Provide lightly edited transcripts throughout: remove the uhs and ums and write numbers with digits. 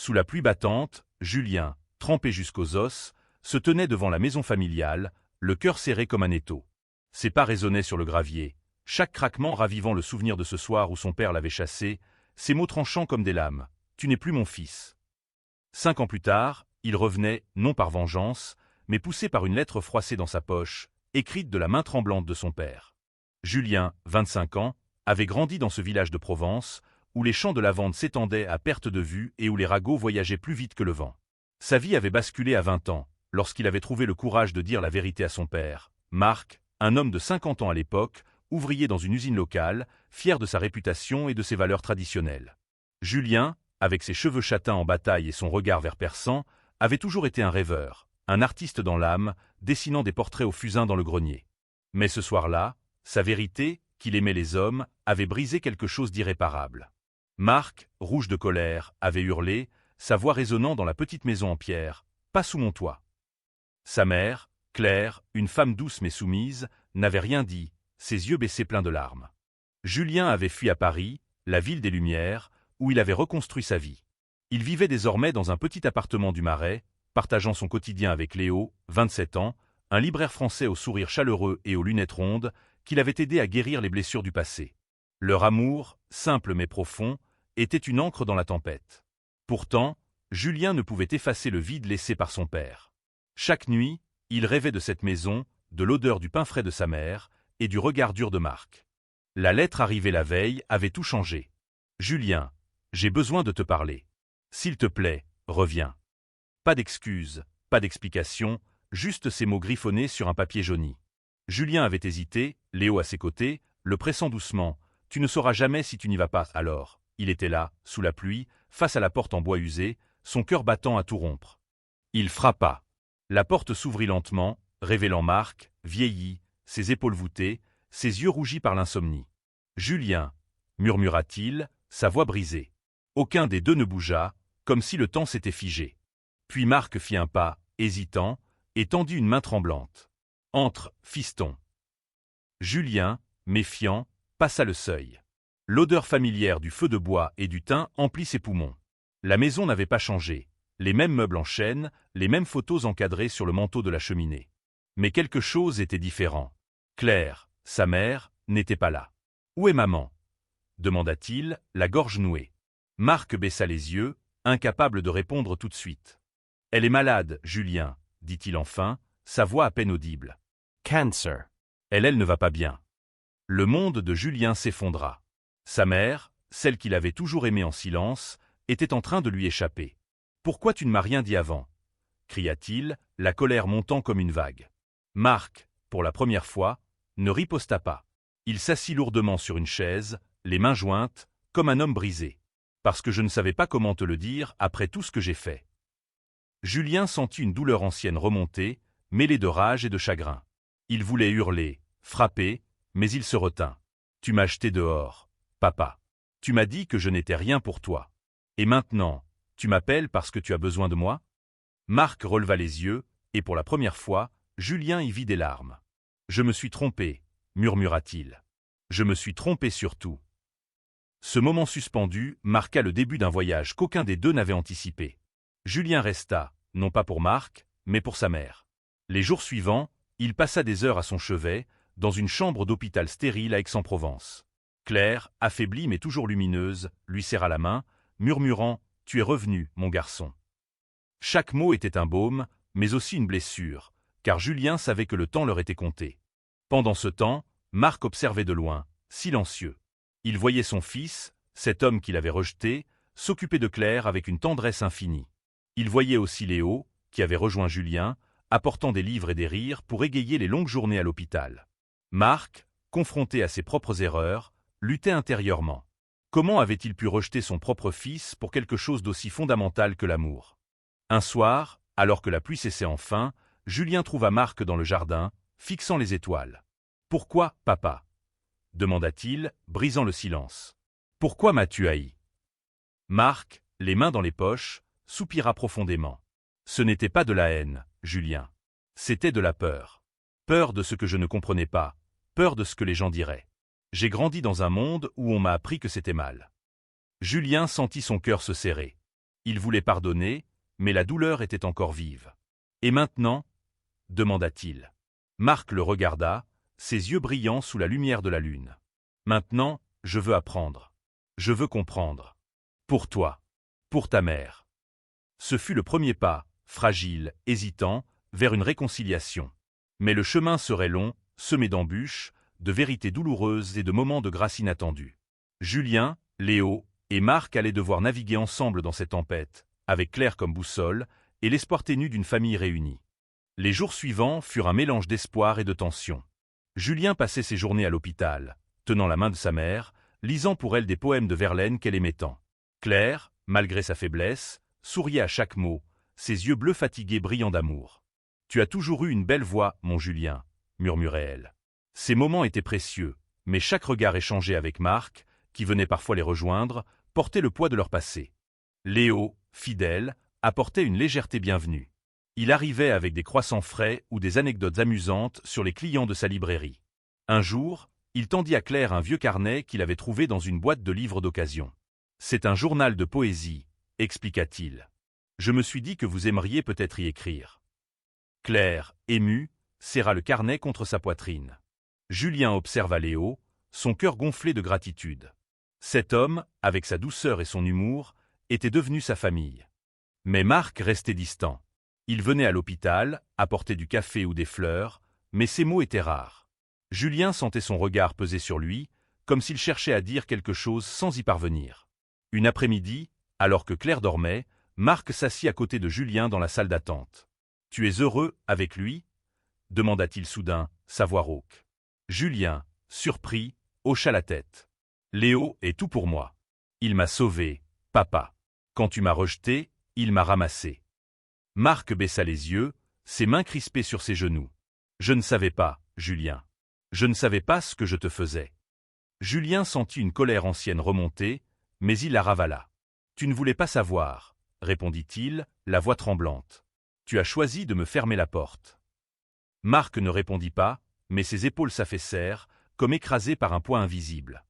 Sous la pluie battante, Julien, trempé jusqu'aux os, se tenait devant la maison familiale, le cœur serré comme un étau. Ses pas résonnaient sur le gravier, chaque craquement ravivant le souvenir de ce soir où son père l'avait chassé, ses mots tranchants comme des lames. « Tu n'es plus mon fils ». 5 ans plus tard, il revenait, non par vengeance, mais poussé par une lettre froissée dans sa poche, écrite de la main tremblante de son père. Julien, 25 ans, avait grandi dans ce village de Provence, où les champs de lavande s'étendaient à perte de vue et où les ragots voyageaient plus vite que le vent. Sa vie avait basculé à 20 ans, lorsqu'il avait trouvé le courage de dire la vérité à son père. Marc, un homme de 50 ans à l'époque, ouvrier dans une usine locale, fier de sa réputation et de ses valeurs traditionnelles. Julien, avec ses cheveux châtains en bataille et son regard vert perçant, avait toujours été un rêveur, un artiste dans l'âme, dessinant des portraits au fusain dans le grenier. Mais ce soir-là, sa vérité, qu'il aimait les hommes, avait brisé quelque chose d'irréparable. Marc, rouge de colère, avait hurlé, sa voix résonnant dans la petite maison en pierre, « Pas sous mon toit ». Sa mère, Claire, une femme douce mais soumise, n'avait rien dit, ses yeux baissés pleins de larmes. Julien avait fui à Paris, la ville des Lumières, où il avait reconstruit sa vie. Il vivait désormais dans un petit appartement du Marais, partageant son quotidien avec Léo, 27 ans, un libraire français au sourire chaleureux et aux lunettes rondes, qu'il avait aidé à guérir les blessures du passé. Leur amour, simple mais profond, était une encre dans la tempête. Pourtant, Julien ne pouvait effacer le vide laissé par son père. Chaque nuit, il rêvait de cette maison, de l'odeur du pain frais de sa mère et du regard dur de Marc. La lettre arrivée la veille avait tout changé. « Julien, j'ai besoin de te parler. S'il te plaît, reviens. » Pas d'excuses, pas d'explications, juste ces mots griffonnés sur un papier jauni. Julien avait hésité, Léo à ses côtés, le pressant doucement. « Tu ne sauras jamais si tu n'y vas pas. » Alors, il était là, sous la pluie, face à la porte en bois usé, son cœur battant à tout rompre. Il frappa. La porte s'ouvrit lentement, révélant Marc, vieilli, ses épaules voûtées, ses yeux rougis par l'insomnie. « Julien » murmura-t-il, sa voix brisée. Aucun des deux ne bougea, comme si le temps s'était figé. Puis Marc fit un pas, hésitant, et tendit une main tremblante. « Entre, fiston. » Julien, méfiant, passa le seuil. L'odeur familière du feu de bois et du thym emplit ses poumons. La maison n'avait pas changé, les mêmes meubles en chêne, les mêmes photos encadrées sur le manteau de la cheminée. Mais quelque chose était différent. Claire, sa mère, n'était pas là. « Où est maman ?» demanda-t-il, la gorge nouée. Marc baissa les yeux, incapable de répondre tout de suite. « Elle est malade, Julien, » dit-il enfin, sa voix à peine audible. « Cancer. Elle ne va pas bien. » Le monde de Julien s'effondra. Sa mère, celle qu'il avait toujours aimée en silence, était en train de lui échapper. « Pourquoi tu ne m'as rien dit avant ?» cria-t-il, la colère montant comme une vague. Marc, pour la première fois, ne riposta pas. Il s'assit lourdement sur une chaise, les mains jointes, comme un homme brisé. « Parce que je ne savais pas comment te le dire après tout ce que j'ai fait. » Julien sentit une douleur ancienne remonter, mêlée de rage et de chagrin. Il voulait hurler, frapper, mais il se retint. « Tu m'as jeté dehors, papa. Tu m'as dit que je n'étais rien pour toi. Et maintenant, tu m'appelles parce que tu as besoin de moi ?» Marc releva les yeux, et pour la première fois, Julien y vit des larmes. « Je me suis trompé, » murmura-t-il. « Je me suis trompé surtout. » Ce moment suspendu marqua le début d'un voyage qu'aucun des deux n'avait anticipé. Julien resta, non pas pour Marc, mais pour sa mère. Les jours suivants, il passa des heures à son chevet, dans une chambre d'hôpital stérile à Aix-en-Provence. Claire, affaiblie mais toujours lumineuse, lui serra la main, murmurant « Tu es revenu, mon garçon ». Chaque mot était un baume, mais aussi une blessure, car Julien savait que le temps leur était compté. Pendant ce temps, Marc observait de loin, silencieux. Il voyait son fils, cet homme qu'il avait rejeté, s'occuper de Claire avec une tendresse infinie. Il voyait aussi Léo, qui avait rejoint Julien, apportant des livres et des rires pour égayer les longues journées à l'hôpital. Marc, confronté à ses propres erreurs, luttait intérieurement. Comment avait-il pu rejeter son propre fils pour quelque chose d'aussi fondamental que l'amour? Un soir, alors que la pluie cessait enfin, Julien trouva Marc dans le jardin, fixant les étoiles. « Pourquoi, papa ?» demanda-t-il, brisant le silence. « Pourquoi m'as-tu haï ?» Marc, les mains dans les poches, soupira profondément. « Ce n'était pas de la haine, Julien. C'était de la peur. Peur de ce que je ne comprenais pas, peur de ce que les gens diraient. J'ai grandi dans un monde où on m'a appris que c'était mal. » Julien sentit son cœur se serrer. Il voulait pardonner, mais la douleur était encore vive. « Et maintenant » demanda-t-il. Marc le regarda, ses yeux brillants sous la lumière de la lune. « Maintenant, je veux apprendre. Je veux comprendre. Pour toi. Pour ta mère. » Ce fut le premier pas, fragile, hésitant, vers une réconciliation. Mais le chemin serait long, semé d'embûches, de vérités douloureuses et de moments de grâce inattendus. Julien, Léo et Marc allaient devoir naviguer ensemble dans cette tempête, avec Claire comme boussole et l'espoir ténu d'une famille réunie. Les jours suivants furent un mélange d'espoir et de tension. Julien passait ses journées à l'hôpital, tenant la main de sa mère, lisant pour elle des poèmes de Verlaine qu'elle aimait tant. Claire, malgré sa faiblesse, souriait à chaque mot, ses yeux bleus fatigués brillant d'amour. « Tu as toujours eu une belle voix, mon Julien », murmurait-elle. Ces moments étaient précieux, mais chaque regard échangé avec Marc, qui venait parfois les rejoindre, portait le poids de leur passé. Léo, fidèle, apportait une légèreté bienvenue. Il arrivait avec des croissants frais ou des anecdotes amusantes sur les clients de sa librairie. Un jour, il tendit à Claire un vieux carnet qu'il avait trouvé dans une boîte de livres d'occasion. « C'est un journal de poésie », expliqua-t-il. « Je me suis dit que vous aimeriez peut-être y écrire. » Claire, émue, serra le carnet contre sa poitrine. Julien observa Léo, son cœur gonflé de gratitude. Cet homme, avec sa douceur et son humour, était devenu sa famille. Mais Marc restait distant. Il venait à l'hôpital, apporter du café ou des fleurs, mais ses mots étaient rares. Julien sentait son regard peser sur lui, comme s'il cherchait à dire quelque chose sans y parvenir. Une après-midi, alors que Claire dormait, Marc s'assit à côté de Julien dans la salle d'attente. « Tu es heureux avec lui » demanda-t-il soudain, sa voix rauque. Julien, surpris, hocha la tête. « Léo est tout pour moi. Il m'a sauvé, papa. Quand tu m'as rejeté, il m'a ramassé. » Marc baissa les yeux, ses mains crispées sur ses genoux. « Je ne savais pas, Julien. Je ne savais pas ce que je te faisais. » Julien sentit une colère ancienne remonter, mais il la ravala. « Tu ne voulais pas savoir, » répondit-il, la voix tremblante. « Tu as choisi de me fermer la porte. » Marc ne répondit pas, mais ses épaules s'affaissèrent, comme écrasées par un poids invisible.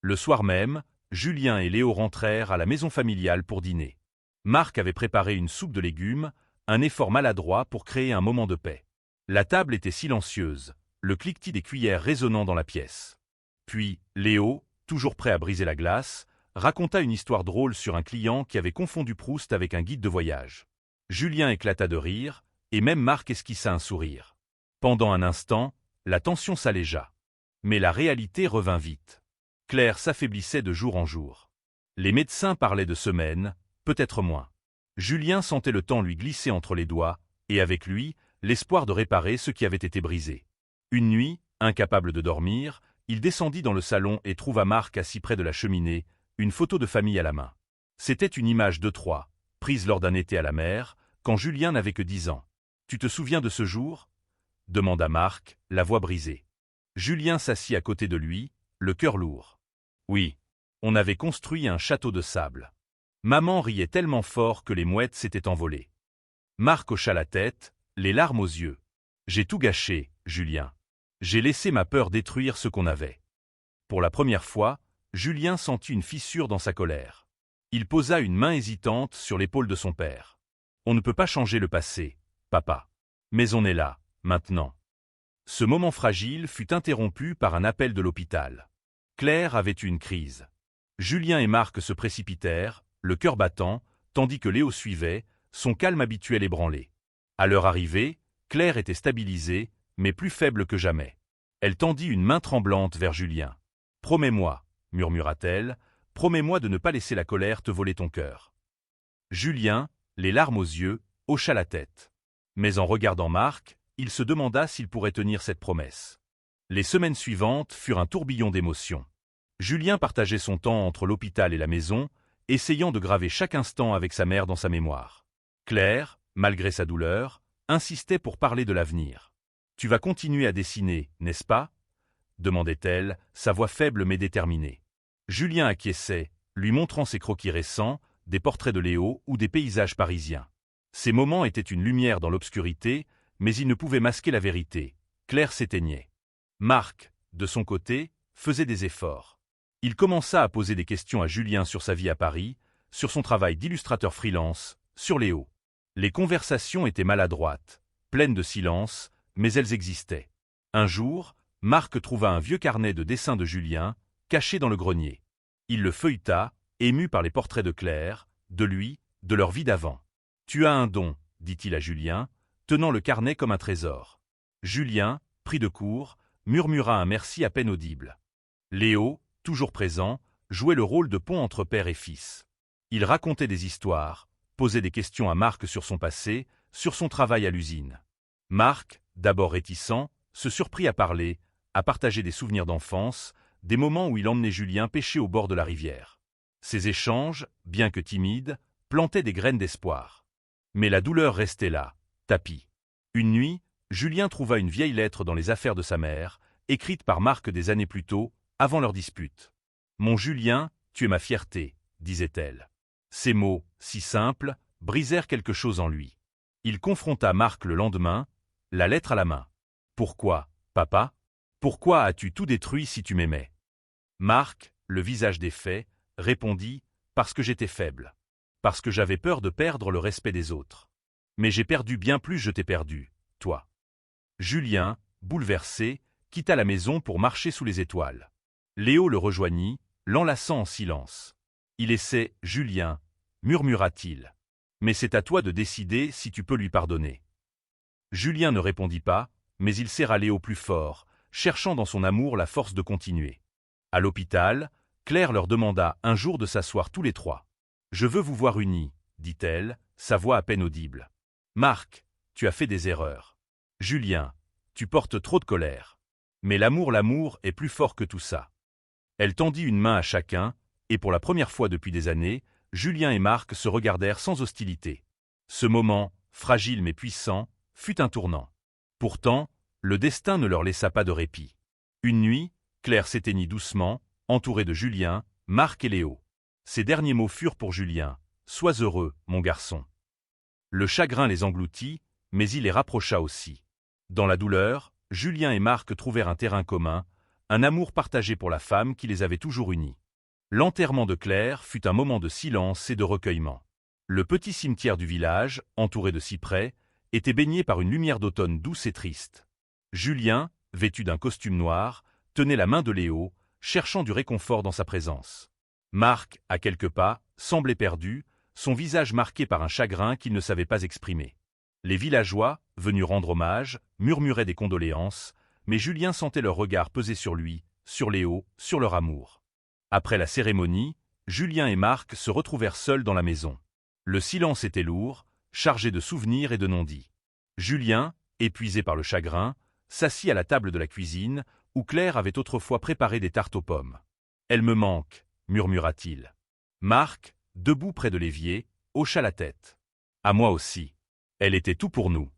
Le soir même, Julien et Léo rentrèrent à la maison familiale pour dîner. Marc avait préparé une soupe de légumes, un effort maladroit pour créer un moment de paix. La table était silencieuse, le cliquetis des cuillères résonnant dans la pièce. Puis, Léo, toujours prêt à briser la glace, raconta une histoire drôle sur un client qui avait confondu Proust avec un guide de voyage. Julien éclata de rire, et même Marc esquissa un sourire. Pendant un instant, la tension s'allégea. Mais la réalité revint vite. Claire s'affaiblissait de jour en jour. Les médecins parlaient de semaines, peut-être moins. Julien sentait le temps lui glisser entre les doigts, et avec lui, l'espoir de réparer ce qui avait été brisé. Une nuit, incapable de dormir, il descendit dans le salon et trouva Marc assis près de la cheminée, une photo de famille à la main. C'était une image de trois, prise lors d'un été à la mer, quand Julien n'avait que 10 ans. « Tu te souviens de ce jour » demanda Marc, la voix brisée. Julien s'assit à côté de lui, le cœur lourd. « Oui, on avait construit un château de sable. Maman riait tellement fort que les mouettes s'étaient envolées. » Marc hocha la tête, les larmes aux yeux. « J'ai tout gâché, Julien. J'ai laissé ma peur détruire ce qu'on avait. » Pour la première fois, Julien sentit une fissure dans sa colère. Il posa une main hésitante sur l'épaule de son père. « On ne peut pas changer le passé, papa. Mais on est là, maintenant. » Ce moment fragile fut interrompu par un appel de l'hôpital. Claire avait eu une crise. Julien et Marc se précipitèrent, le cœur battant, tandis que Léo suivait, son calme habituel ébranlé. À leur arrivée, Claire était stabilisée, mais plus faible que jamais. Elle tendit une main tremblante vers Julien. « Promets-moi, » murmura-t-elle, « promets-moi de ne pas laisser la colère te voler ton cœur. » Julien, les larmes aux yeux, hocha la tête. Mais en regardant Marc, il se demanda s'il pourrait tenir cette promesse. Les semaines suivantes furent un tourbillon d'émotions. Julien partageait son temps entre l'hôpital et la maison, essayant de graver chaque instant avec sa mère dans sa mémoire. Claire, malgré sa douleur, insistait pour parler de l'avenir. « Tu vas continuer à dessiner, n'est-ce pas » demandait-elle, sa voix faible mais déterminée. Julien acquiesçait, lui montrant ses croquis récents, des portraits de Léo ou des paysages parisiens. Ces moments étaient une lumière dans l'obscurité, mais ils ne pouvaient masquer la vérité. Claire s'éteignait. Marc, de son côté, faisait des efforts. Il commença à poser des questions à Julien sur sa vie à Paris, sur son travail d'illustrateur freelance, sur Léo. Les conversations étaient maladroites, pleines de silence, mais elles existaient. Un jour, Marc trouva un vieux carnet de dessins de Julien, caché dans le grenier. Il le feuilleta, ému par les portraits de Claire, de lui, de leur vie d'avant. « Tu as un don », dit-il à Julien, tenant le carnet comme un trésor. Julien, pris de court, murmura un merci à peine audible. Léo, toujours présent, jouait le rôle de pont entre père et fils. Il racontait des histoires, posait des questions à Marc sur son passé, sur son travail à l'usine. Marc, d'abord réticent, se surprit à parler, à partager des souvenirs d'enfance, des moments où il emmenait Julien pêcher au bord de la rivière. Ces échanges, bien que timides, plantaient des graines d'espoir. Mais la douleur restait là, tapie. Une nuit, Julien trouva une vieille lettre dans les affaires de sa mère, écrite par Marc des années plus tôt, avant leur dispute. « Mon Julien, tu es ma fierté », disait-elle. Ces mots, si simples, brisèrent quelque chose en lui. Il confronta Marc le lendemain, la lettre à la main. « Pourquoi, papa? Pourquoi as-tu tout détruit si tu m'aimais » Marc, le visage défait, répondit « Parce que j'étais faible. Parce que j'avais peur de perdre le respect des autres. Mais j'ai perdu bien plus, je t'ai perdu, toi. » Julien, bouleversé, quitta la maison pour marcher sous les étoiles. Léo le rejoignit, l'enlaçant en silence. « Il essaie, Julien, » murmura-t-il. « Mais c'est à toi de décider si tu peux lui pardonner. » Julien ne répondit pas, mais il serra Léo plus fort, cherchant dans son amour la force de continuer. À l'hôpital, Claire leur demanda un jour de s'asseoir tous les trois. « Je veux vous voir unis, » dit-elle, sa voix à peine audible. « Marc, tu as fait des erreurs. Julien, tu portes trop de colère. Mais l'amour est plus fort que tout ça. » Elle tendit une main à chacun, et pour la première fois depuis des années, Julien et Marc se regardèrent sans hostilité. Ce moment, fragile mais puissant, fut un tournant. Pourtant, le destin ne leur laissa pas de répit. Une nuit, Claire s'éteignit doucement, entourée de Julien, Marc et Léo. Ses derniers mots furent pour Julien. « Sois heureux, mon garçon. » Le chagrin les engloutit, mais il les rapprocha aussi. Dans la douleur, Julien et Marc trouvèrent un terrain commun, un amour partagé pour la femme qui les avait toujours unis. L'enterrement de Claire fut un moment de silence et de recueillement. Le petit cimetière du village, entouré de cyprès, était baigné par une lumière d'automne douce et triste. Julien, vêtu d'un costume noir, tenait la main de Léo, cherchant du réconfort dans sa présence. Marc, à quelques pas, semblait perdu, son visage marqué par un chagrin qu'il ne savait pas exprimer. Les villageois, venus rendre hommage, murmuraient des condoléances, mais Julien sentait leur regard peser sur lui, sur Léo, sur leur amour. Après la cérémonie, Julien et Marc se retrouvèrent seuls dans la maison. Le silence était lourd, chargé de souvenirs et de non-dits. Julien, épuisé par le chagrin, s'assit à la table de la cuisine, où Claire avait autrefois préparé des tartes aux pommes. « Elle me manque », murmura-t-il. Marc, debout près de l'évier, hocha la tête. « À moi aussi. Elle était tout pour nous. »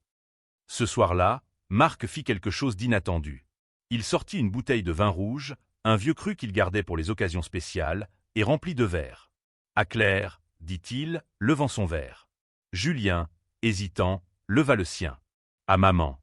Ce soir-là, Marc fit quelque chose d'inattendu. Il sortit une bouteille de vin rouge, un vieux cru qu'il gardait pour les occasions spéciales, et remplit 2 verres. « À Claire, » dit-il, levant son verre. Julien, hésitant, leva le sien. « À maman. »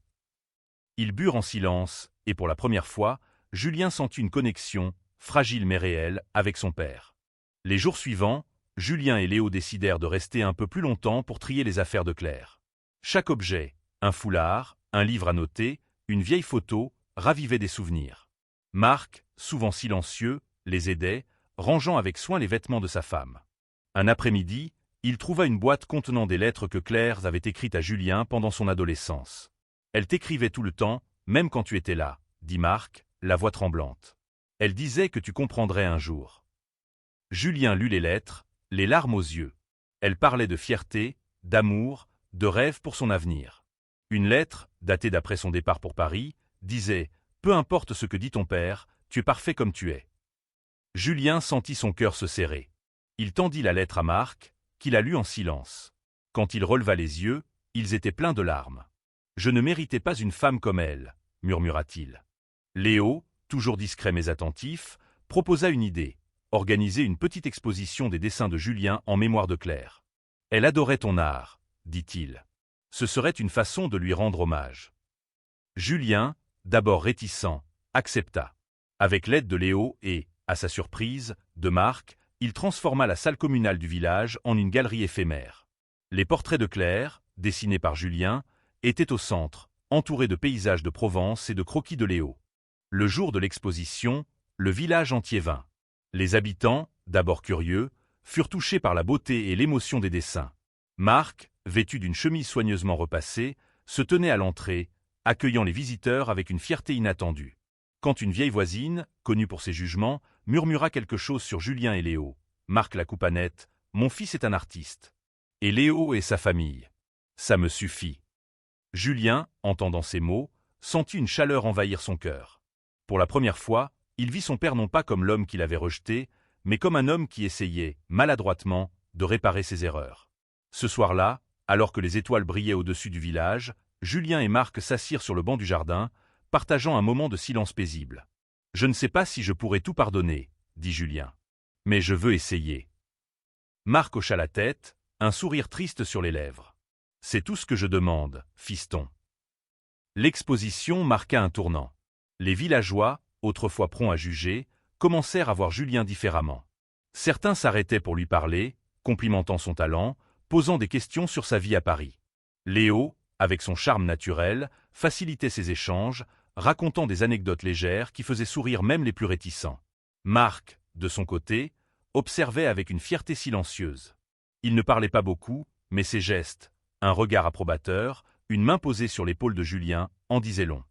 Ils burent en silence, et pour la première fois, Julien sentit une connexion, fragile mais réelle, avec son père. Les jours suivants, Julien et Léo décidèrent de rester un peu plus longtemps pour trier les affaires de Claire. Chaque objet, un foulard, un livre à noter, une vieille photo, ravivait des souvenirs. Marc, souvent silencieux, les aidait, rangeant avec soin les vêtements de sa femme. Un après-midi, il trouva une boîte contenant des lettres que Claire avait écrites à Julien pendant son adolescence. « Elle t'écrivait tout le temps, même quand tu étais là, » dit Marc, la voix tremblante. « Elle disait que tu comprendrais un jour. » Julien lut les lettres, les larmes aux yeux. Elle parlait de fierté, d'amour, de rêve pour son avenir. Une lettre, datée d'après son départ pour Paris, disait « Peu importe ce que dit ton père, tu es parfait comme tu es. » Julien sentit son cœur se serrer. Il tendit la lettre à Marc, qui la lut en silence. Quand il releva les yeux, ils étaient pleins de larmes. « Je ne méritais pas une femme comme elle, » murmura-t-il. Léo, toujours discret mais attentif, proposa une idée, organiser une petite exposition des dessins de Julien en mémoire de Claire. « Elle adorait ton art, » dit-il. « Ce serait une façon de lui rendre hommage. » Julien, d'abord réticent, accepta. Avec l'aide de Léo et, à sa surprise, de Marc, il transforma la salle communale du village en une galerie éphémère. Les portraits de Claire, dessinés par Julien, étaient au centre, entourés de paysages de Provence et de croquis de Léo. Le jour de l'exposition, le village entier vint. Les habitants, d'abord curieux, furent touchés par la beauté et l'émotion des dessins. Marc, vêtu d'une chemise soigneusement repassée, se tenait à l'entrée, accueillant les visiteurs avec une fierté inattendue. Quand une vieille voisine, connue pour ses jugements, murmura quelque chose sur Julien et Léo, Marc la coupa net, « Mon fils est un artiste. Et Léo et sa famille. Ça me suffit. » Julien, entendant ces mots, sentit une chaleur envahir son cœur. Pour la première fois, il vit son père non pas comme l'homme qu'il avait rejeté, mais comme un homme qui essayait, maladroitement, de réparer ses erreurs. Ce soir-là, alors que les étoiles brillaient au-dessus du village, Julien et Marc s'assirent sur le banc du jardin, partageant un moment de silence paisible. « Je ne sais pas si je pourrai tout pardonner, » dit Julien. « Mais je veux essayer. » Marc hocha la tête, un sourire triste sur les lèvres. « C'est tout ce que je demande, fiston. » L'exposition marqua un tournant. Les villageois, autrefois prompts à juger, commencèrent à voir Julien différemment. Certains s'arrêtaient pour lui parler, complimentant son talent, posant des questions sur sa vie à Paris. Léo, avec son charme naturel, facilitait ses échanges, racontant des anecdotes légères qui faisaient sourire même les plus réticents. Marc, de son côté, observait avec une fierté silencieuse. Il ne parlait pas beaucoup, mais ses gestes, un regard approbateur, une main posée sur l'épaule de Julien, en disaient long.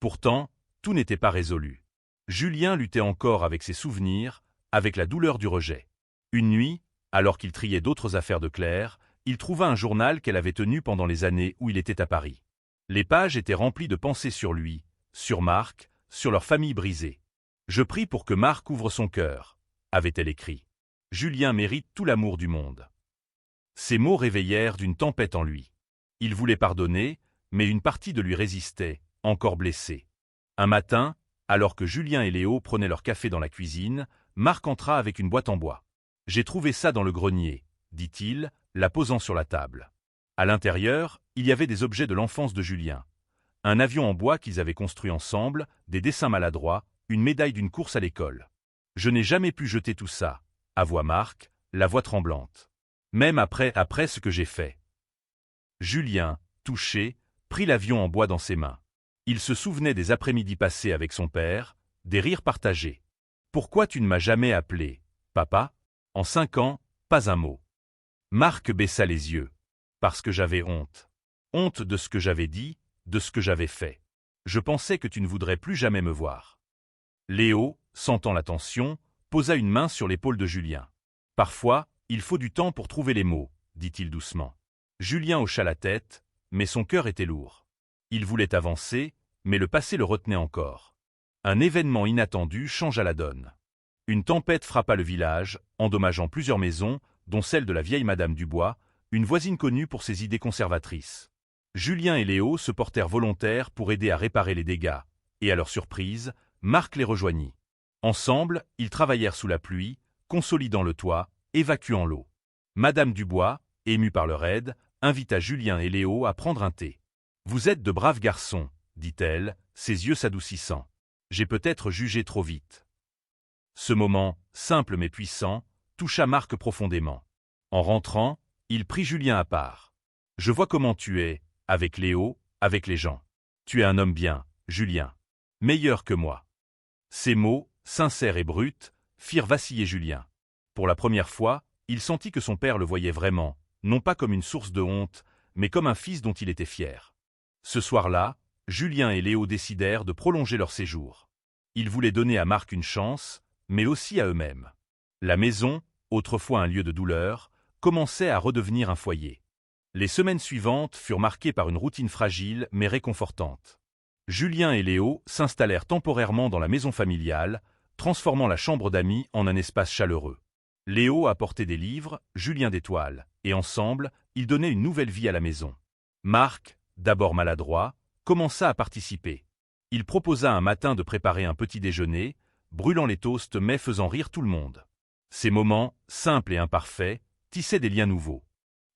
Pourtant, tout n'était pas résolu. Julien luttait encore avec ses souvenirs, avec la douleur du rejet. Une nuit, alors qu'il triait d'autres affaires de Claire, il trouva un journal qu'elle avait tenu pendant les années où il était à Paris. Les pages étaient remplies de pensées sur lui, sur Marc, sur leur famille brisée. « Je prie pour que Marc ouvre son cœur », avait-elle écrit. « Julien mérite tout l'amour du monde. » Ces mots réveillèrent d'une tempête en lui. Il voulait pardonner, mais une partie de lui résistait, encore blessée. Un matin, alors que Julien et Léo prenaient leur café dans la cuisine, Marc entra avec une boîte en bois. « J'ai trouvé ça dans le grenier, » dit-il, la posant sur la table. À l'intérieur, il y avait des objets de l'enfance de Julien. Un avion en bois qu'ils avaient construit ensemble, des dessins maladroits, une médaille d'une course à l'école. « Je n'ai jamais pu jeter tout ça, » avoua Marc, la voix tremblante. « Même après ce que j'ai fait. » Julien, touché, prit l'avion en bois dans ses mains. Il se souvenait des après-midi passés avec son père, des rires partagés. « Pourquoi tu ne m'as jamais appelé, papa ? En 5 ans, pas un mot. » Marc baissa les yeux. « Parce que j'avais honte. Honte de ce que j'avais dit, de ce que j'avais fait. Je pensais que tu ne voudrais plus jamais me voir. » Léo, sentant la tension, posa une main sur l'épaule de Julien. « Parfois, il faut du temps pour trouver les mots, » dit-il doucement. Julien hocha la tête, mais son cœur était lourd. Il voulait avancer, mais le passé le retenait encore. Un événement inattendu changea la donne. Une tempête frappa le village, endommageant plusieurs maisons, dont celle de la vieille Madame Dubois, une voisine connue pour ses idées conservatrices. Julien et Léo se portèrent volontaires pour aider à réparer les dégâts, et à leur surprise, Marc les rejoignit. Ensemble, ils travaillèrent sous la pluie, consolidant le toit, évacuant l'eau. Madame Dubois, émue par leur aide, invita Julien et Léo à prendre un thé. « Vous êtes de braves garçons, » dit-elle, ses yeux s'adoucissant. « J'ai peut-être jugé trop vite. » Ce moment, simple mais puissant, toucha Marc profondément. En rentrant, il prit Julien à part. « Je vois comment tu es, avec Léo, avec les gens. Tu es un homme bien, Julien. Meilleur que moi. » Ces mots, sincères et bruts, firent vaciller Julien. Pour la première fois, il sentit que son père le voyait vraiment, non pas comme une source de honte, mais comme un fils dont il était fier. Ce soir-là, Julien et Léo décidèrent de prolonger leur séjour. Ils voulaient donner à Marc une chance, mais aussi à eux-mêmes. La maison, autrefois un lieu de douleur, commençait à redevenir un foyer. Les semaines suivantes furent marquées par une routine fragile mais réconfortante. Julien et Léo s'installèrent temporairement dans la maison familiale, transformant la chambre d'amis en un espace chaleureux. Léo apportait des livres, Julien des toiles, et ensemble, ils donnaient une nouvelle vie à la maison. Marc, d'abord maladroit, commença à participer. Il proposa un matin de préparer un petit déjeuner, brûlant les toasts mais faisant rire tout le monde. Ces moments, simples et imparfaits, tissaient des liens nouveaux.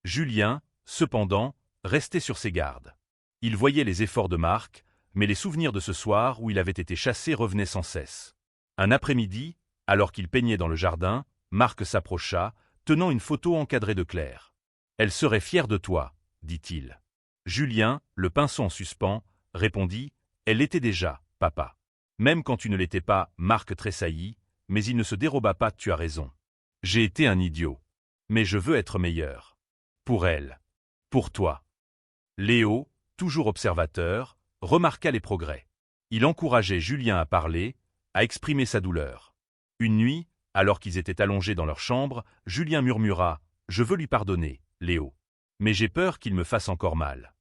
Julien, cependant, restait sur ses gardes. Il voyait les efforts de Marc, mais les souvenirs de ce soir où il avait été chassé revenaient sans cesse. Un après-midi, alors qu'il peignait dans le jardin, Marc s'approcha, tenant une photo encadrée de Claire. « Elle serait fière de toi, dit-il. Julien, le pinceau en suspens, répondit « Elle l'était déjà, papa. » Même quand tu ne l'étais pas, Marc tressaillit, mais il ne se déroba pas, tu as raison. J'ai été un idiot. Mais je veux être meilleur. Pour elle. Pour toi. Léo, toujours observateur, remarqua les progrès. Il encourageait Julien à parler, à exprimer sa douleur. Une nuit, alors qu'ils étaient allongés dans leur chambre, Julien murmura « Je veux lui pardonner, Léo. Mais j'ai peur qu'il me fasse encore mal. »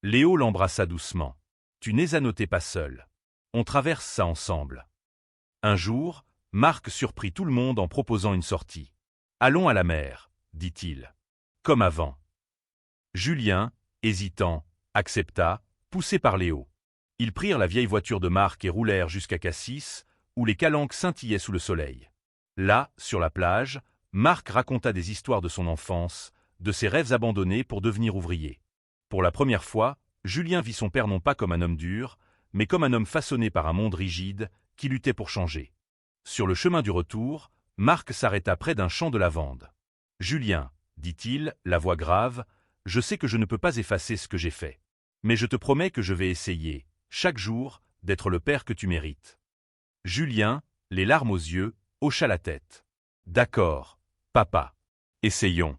Léo l'embrassa doucement. « Tu n'es à noter pas seul. On traverse ça ensemble. » Un jour, Marc surprit tout le monde en proposant une sortie. « Allons à la mer, dit-il. Comme avant. » Julien, hésitant, accepta, poussé par Léo. Ils prirent la vieille voiture de Marc et roulèrent jusqu'à Cassis, où les calanques scintillaient sous le soleil. Là, sur la plage, Marc raconta des histoires de son enfance, de ses rêves abandonnés pour devenir ouvrier. Pour la première fois, Julien vit son père non pas comme un homme dur, mais comme un homme façonné par un monde rigide, qui luttait pour changer. Sur le chemin du retour, Marc s'arrêta près d'un champ de lavande. « Julien, dit-il, la voix grave, je sais que je ne peux pas effacer ce que j'ai fait. Mais je te promets que je vais essayer, chaque jour, d'être le père que tu mérites. » Julien, les larmes aux yeux, hocha la tête. « D'accord, papa. Essayons. »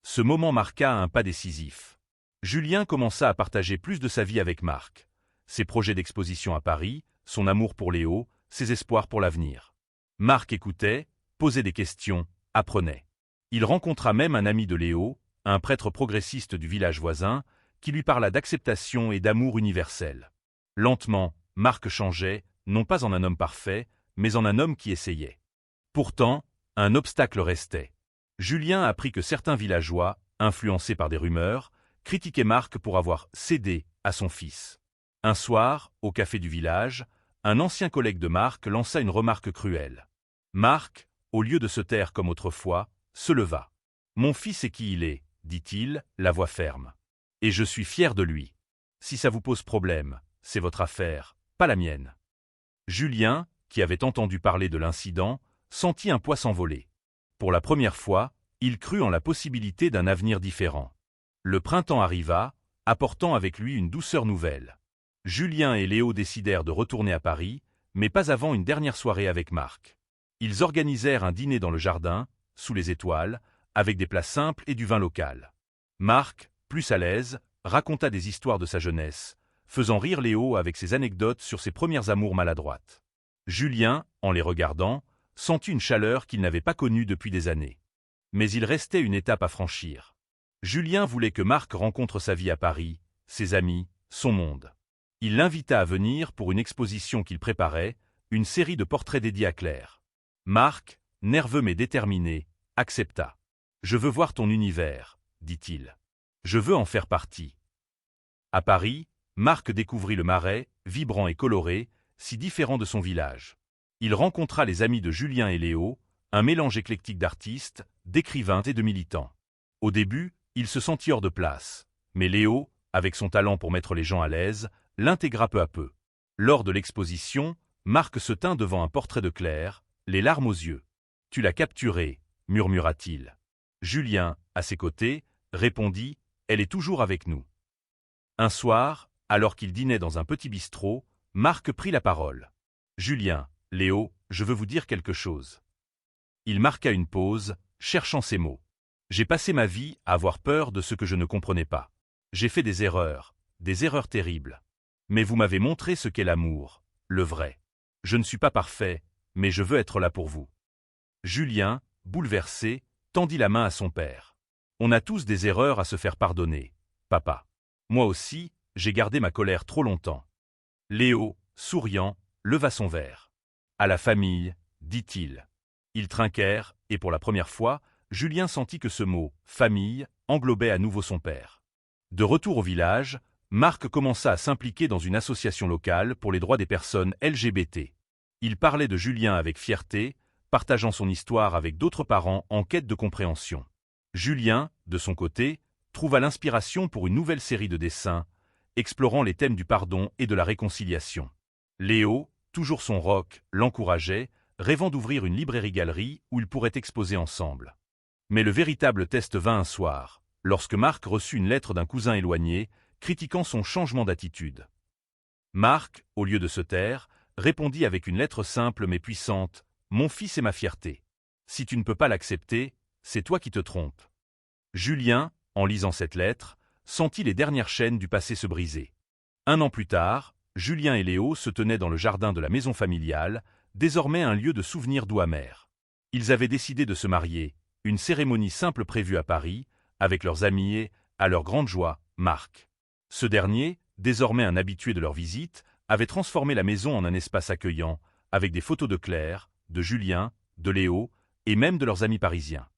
Ce moment marqua un pas décisif. Julien commença à partager plus de sa vie avec Marc. Ses projets d'exposition à Paris, son amour pour Léo, ses espoirs pour l'avenir. Marc écoutait, posait des questions, apprenait. Il rencontra même un ami de Léo, un prêtre progressiste du village voisin, qui lui parla d'acceptation et d'amour universel. Lentement, Marc changeait, non pas en un homme parfait, mais en un homme qui essayait. Pourtant, un obstacle restait. Julien apprit que certains villageois, influencés par des rumeurs, critiquaient Marc pour avoir cédé à son fils. Un soir, au café du village, un ancien collègue de Marc lança une remarque cruelle. Marc, au lieu de se taire comme autrefois, se leva. « Mon fils est qui il est, dit-il, la voix ferme. Et je suis fier de lui. Si ça vous pose problème, c'est votre affaire, pas la mienne. » Julien, qui avait entendu parler de l'incident, sentit un poids s'envoler. Pour la première fois, il crut en la possibilité d'un avenir différent. Le printemps arriva, apportant avec lui une douceur nouvelle. Julien et Léo décidèrent de retourner à Paris, mais pas avant une dernière soirée avec Marc. Ils organisèrent un dîner dans le jardin, sous les étoiles, avec des plats simples et du vin local. Marc, plus à l'aise, raconta des histoires de sa jeunesse, faisant rire Léo avec ses anecdotes sur ses premières amours maladroites. Julien, en les regardant, sentit une chaleur qu'il n'avait pas connue depuis des années. Mais il restait une étape à franchir. Julien voulait que Marc rencontre sa vie à Paris, ses amis, son monde. Il l'invita à venir pour une exposition qu'il préparait, une série de portraits dédiés à Claire. Marc, nerveux mais déterminé, accepta. « Je veux voir ton univers, dit-il. Je veux en faire partie. » À Paris, Marc découvrit le Marais, vibrant et coloré, si différent de son village. Il rencontra les amis de Julien et Léo, un mélange éclectique d'artistes, d'écrivains et de militants. Au début, il se sentit hors de place, mais Léo, avec son talent pour mettre les gens à l'aise, l'intégra peu à peu. Lors de l'exposition, Marc se tint devant un portrait de Claire, les larmes aux yeux. « Tu l'as capturée, murmura-t-il. Julien, à ses côtés, répondit « Elle est toujours avec nous. » Un soir, alors qu'il dînait dans un petit bistrot, Marc prit la parole. « Julien, Léo, je veux vous dire quelque chose. » Il marqua une pause, cherchant ses mots. « J'ai passé ma vie à avoir peur de ce que je ne comprenais pas. J'ai fait des erreurs terribles. Mais vous m'avez montré ce qu'est l'amour, le vrai. Je ne suis pas parfait, mais je veux être là pour vous. » Julien, bouleversé, tendit la main à son père. « On a tous des erreurs à se faire pardonner, papa. Moi aussi, j'ai gardé ma colère trop longtemps. » Léo, souriant, leva son verre. « À la famille, dit-il. » Ils trinquèrent, et pour la première fois, Julien sentit que ce mot « famille » englobait à nouveau son père. De retour au village, Marc commença à s'impliquer dans une association locale pour les droits des personnes LGBT. Il parlait de Julien avec fierté, partageant son histoire avec d'autres parents en quête de compréhension. Julien, de son côté, trouva l'inspiration pour une nouvelle série de dessins, explorant les thèmes du pardon et de la réconciliation. Léo, toujours son rock, l'encourageait, rêvant d'ouvrir une librairie-galerie où ils pourraient exposer ensemble. Mais le véritable test vint un soir, lorsque Marc reçut une lettre d'un cousin éloigné, critiquant son changement d'attitude. Marc, au lieu de se taire, répondit avec une lettre simple mais puissante, « Mon fils est ma fierté. Si tu ne peux pas l'accepter, c'est toi qui te trompes. » Julien, en lisant cette lettre, sentit les dernières chaînes du passé se briser. 1 an plus tard, Julien et Léo se tenaient dans le jardin de la maison familiale, désormais un lieu de souvenirs doux amers. Ils avaient décidé de se marier, une cérémonie simple prévue à Paris, avec leurs amis et, à leur grande joie, Marc. Ce dernier, désormais un habitué de leur visite, avait transformé la maison en un espace accueillant, avec des photos de Claire, de Julien, de Léo, et même de leurs amis parisiens.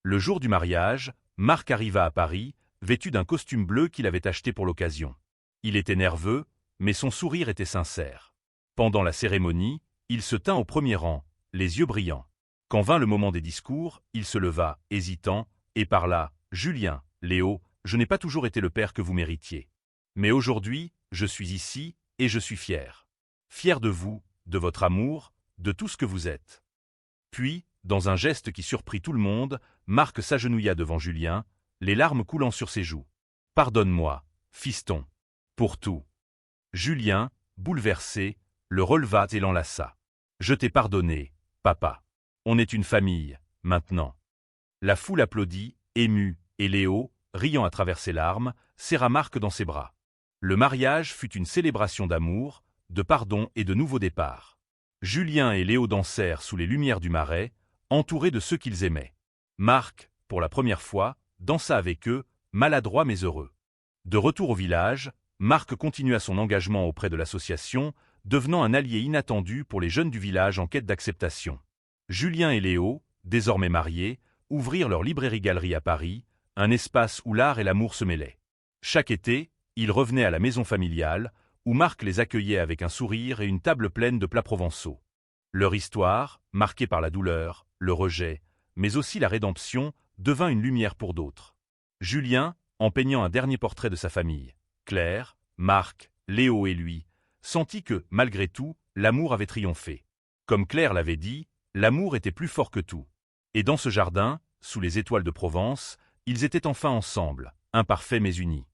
Le jour du mariage, Marc arriva à Paris, vêtu d'un costume bleu qu'il avait acheté pour l'occasion. Il était nerveux, mais son sourire était sincère. Pendant la cérémonie, il se tint au premier rang, les yeux brillants. Quand vint le moment des discours, il se leva, hésitant, et parla, « Julien, Léo, je n'ai pas toujours été le père que vous méritiez. Mais aujourd'hui, je suis ici, et je suis fier. Fier de vous, de votre amour, de tout ce que vous êtes. » Puis, dans un geste qui surprit tout le monde, Marc s'agenouilla devant Julien, les larmes coulant sur ses joues. « Pardonne-moi, fiston, pour tout. » Julien, bouleversé, le releva et l'enlaça. « Je t'ai pardonné, papa. On est une famille, maintenant. » La foule applaudit, émue, et Léo, riant à travers ses larmes, serra Marc dans ses bras. Le mariage fut une célébration d'amour, de pardon et de nouveau départ. Julien et Léo dansèrent sous les lumières du Marais, entourés de ceux qu'ils aimaient. Marc, pour la première fois, dansa avec eux, maladroit mais heureux. De retour au village, Marc continua son engagement auprès de l'association, devenant un allié inattendu pour les jeunes du village en quête d'acceptation. Julien et Léo, désormais mariés, ouvrirent leur librairie-galerie à Paris, un espace où l'art et l'amour se mêlaient. Chaque été, ils revenaient à la maison familiale, où Marc les accueillait avec un sourire et une table pleine de plats provençaux. Leur histoire, marquée par la douleur, le rejet, mais aussi la rédemption, devint une lumière pour d'autres. Julien, en peignant un dernier portrait de sa famille, Claire, Marc, Léo et lui, sentit que, malgré tout, l'amour avait triomphé. Comme Claire l'avait dit, l'amour était plus fort que tout. Et dans ce jardin, sous les étoiles de Provence, ils étaient enfin ensemble, imparfaits mais unis.